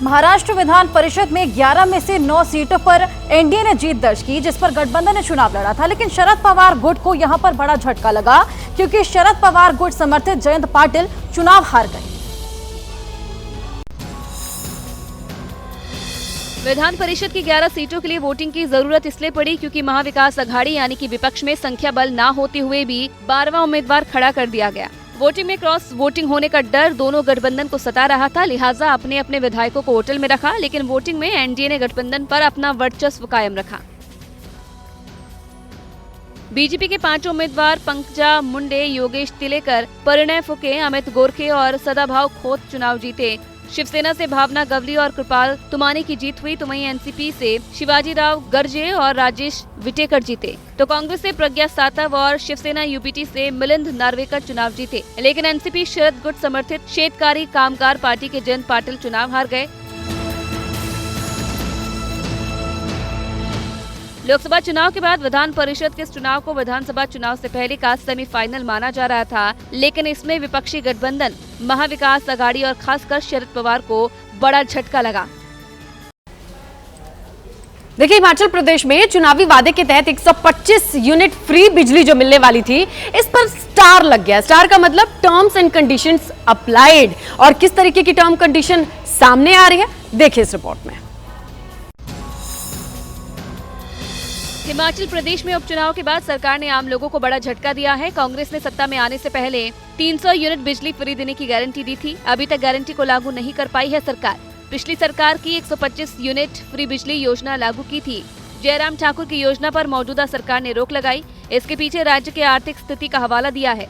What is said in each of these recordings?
महाराष्ट्र विधान परिषद में 11 में से 9 सीटों पर एनडीए ने जीत दर्ज की, जिस पर गठबंधन ने चुनाव लड़ा था। लेकिन शरद पवार गुट को यहां पर बड़ा झटका लगा, क्योंकि शरद पवार गुट समर्थित जयंत पाटिल चुनाव हार गए। विधान परिषद की 11 सीटों के लिए वोटिंग की जरूरत इसलिए पड़ी क्योंकि महाविकास अघाड़ी यानी कि विपक्ष में संख्या बल न होते हुए भी 12वां उम्मीदवार खड़ा कर दिया गया। वोटिंग में क्रॉस वोटिंग होने का डर दोनों गठबंधन को सता रहा था, लिहाजा अपने अपने विधायकों को होटल में रखा। लेकिन वोटिंग में एनडीए ने गठबंधन पर अपना वर्चस्व कायम रखा। बीजेपी के 5 उम्मीदवार पंकजा मुंडे, योगेश तिलेकर, परिणय फुके, अमित गोरखे और सदाभाव खोत चुनाव जीते। शिवसेना से भावना गवली और कृपाल तुमानी की जीत हुई, तो वहीं एनसीपी से शिवाजी राव गर्जे और राजेश विटेकर जीते। तो कांग्रेस से प्रज्ञा सातव और शिवसेना यूपीटी से मिलिंद नार्वेकर चुनाव जीते। लेकिन एनसीपी शरद गुट समर्थित शेतकारी कामगार पार्टी के जयंत पाटिल चुनाव हार गए। लोकसभा चुनाव के बाद विधान परिषद के इस चुनाव को विधानसभा चुनाव से पहले का सेमीफाइनल माना जा रहा था, लेकिन इसमें विपक्षी गठबंधन महाविकास अघाड़ी और खासकर शरद पवार को बड़ा झटका लगा। देखिए, हिमाचल प्रदेश में चुनावी वादे के तहत 125 यूनिट फ्री बिजली जो मिलने वाली थी, इस पर स्टार लग गया। स्टार का मतलब टर्म्स एंड कंडीशंस अप्लाइड। और किस तरीके की टर्म कंडीशन सामने आ रही है, देखिए इस रिपोर्ट में। हिमाचल प्रदेश में उपचुनाव के बाद सरकार ने आम लोगों को बड़ा झटका दिया है। कांग्रेस ने सत्ता में आने से पहले 300 यूनिट बिजली फ्री देने की गारंटी दी थी। अभी तक गारंटी को लागू नहीं कर पाई है सरकार। पिछली सरकार की 125 यूनिट फ्री बिजली योजना लागू की थी। जयराम ठाकुर की योजना पर मौजूदा सरकार ने रोक लगाई। इसके पीछे राज्य की आर्थिक स्थिति का हवाला दिया है।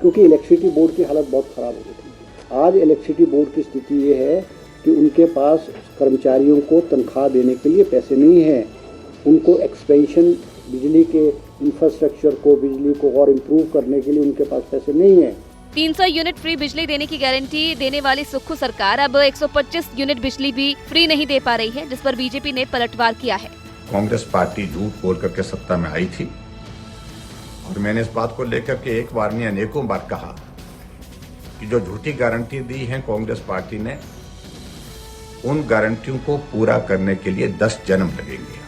क्योंकि इलेक्ट्रिसिटी बोर्ड की हालत बहुत खराब हो गई थी। आज इलेक्ट्रिसिटी बोर्ड की स्थिति ये है कि उनके पास कर्मचारियों को तनख्वाह देने के लिए पैसे नहीं है। उनको एक्सपेंशन, बिजली के इंफ्रास्ट्रक्चर को, बिजली को और इम्प्रूव करने के लिए उनके पास पैसे नहीं है। 300 यूनिट फ्री बिजली देने की गारंटी देने वाली सुक्खू सरकार अब 125 यूनिट बिजली भी फ्री नहीं दे पा रही है, जिस पर बीजेपी ने पलटवार किया है। कांग्रेस पार्टी झूठ बोल करके सत्ता में आई थी और मैंने इस बात को लेकर के एक बार नहीं अनेकों बार कहा कि जो झूठी गारंटी दी है कांग्रेस पार्टी ने, उन गारंटियों को पूरा करने के लिए 10 जन्म लगेंगे।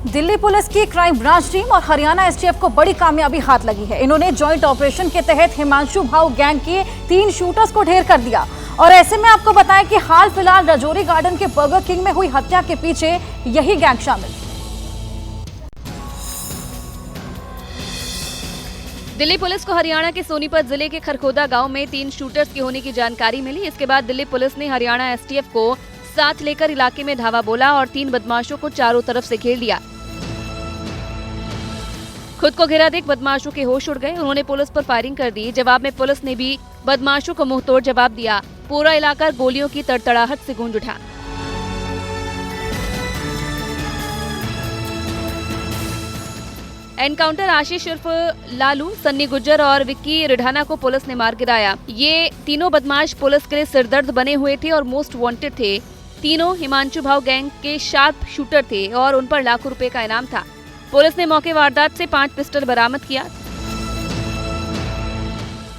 दिल्ली पुलिस की क्राइम ब्रांच टीम और हरियाणा एसटीएफ को बड़ी कामयाबी हाथ लगी है। इन्होंने जॉइंट ऑपरेशन के तहत हिमांशु भाऊ गैंग के 3 शूटर्स को ढेर कर दिया। और ऐसे में आपको बताएं कि हाल फिलहाल राजौरी गार्डन के बर्गर किंग में हुई हत्या के पीछे यही गैंग शामिल। दिल्ली पुलिस को हरियाणा के सोनीपत जिले के खरखोदा गांव में 3 शूटर्स के होने की जानकारी मिली। इसके बाद दिल्ली पुलिस ने हरियाणा एसटीएफ को साथ लेकर इलाके में धावा बोला और 3 बदमाशों को चारों तरफ से घेर लिया। खुद को घेरा देख बदमाशों के होश उड़ गए। उन्होंने पुलिस पर फायरिंग कर दी। जवाब में पुलिस ने भी बदमाशों को मुंहतोड़ जवाब दिया। पूरा इलाका गोलियों की तड़तड़ाहट से गूंज उठा। एनकाउंटर आशीष उर्फ लालू, सन्नी गुज्जर और विक्की रिढाना को पुलिस ने मार गिराया। ये तीनों बदमाश पुलिस के लिए सिरदर्द बने हुए थे और मोस्ट वांटेड थे। तीनों हिमांशु भाव गैंग के शार्प शूटर थे और उन पर लाखों रुपए का इनाम था। पुलिस ने मौके वारदात से 5 पिस्टल बरामद किया।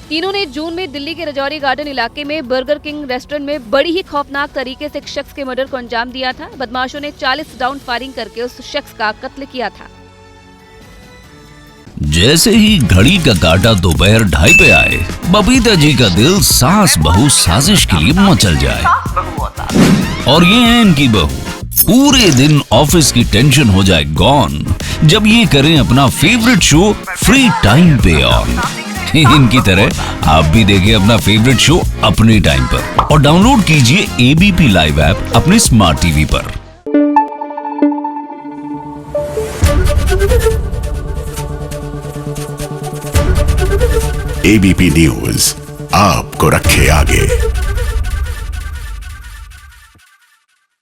तीनों ने जून में दिल्ली के राजौरी गार्डन इलाके में बर्गर किंग रेस्टोरेंट में बड़ी ही खौफनाक तरीके से एक शख्स के मर्डर को अंजाम दिया था। बदमाशों ने 40 राउंड फायरिंग करके उस शख्स का कत्ल किया था। जैसे ही घड़ी का काटा दोपहर 2:30 पे आए, बबीता जी का दिल सास बहू साजिश के लिए मचल जाए। और ये है इनकी बहू, पूरे दिन ऑफिस की टेंशन हो जाए गॉन जब ये करें अपना फेवरेट शो फ्री टाइम पे ऑन। इनकी तरह आप भी देखिए अपना फेवरेट शो अपने टाइम पर और डाउनलोड कीजिए एबीपी लाइव ऐप अपने स्मार्ट टीवी पर। एबीपी न्यूज आपको रखे आगे।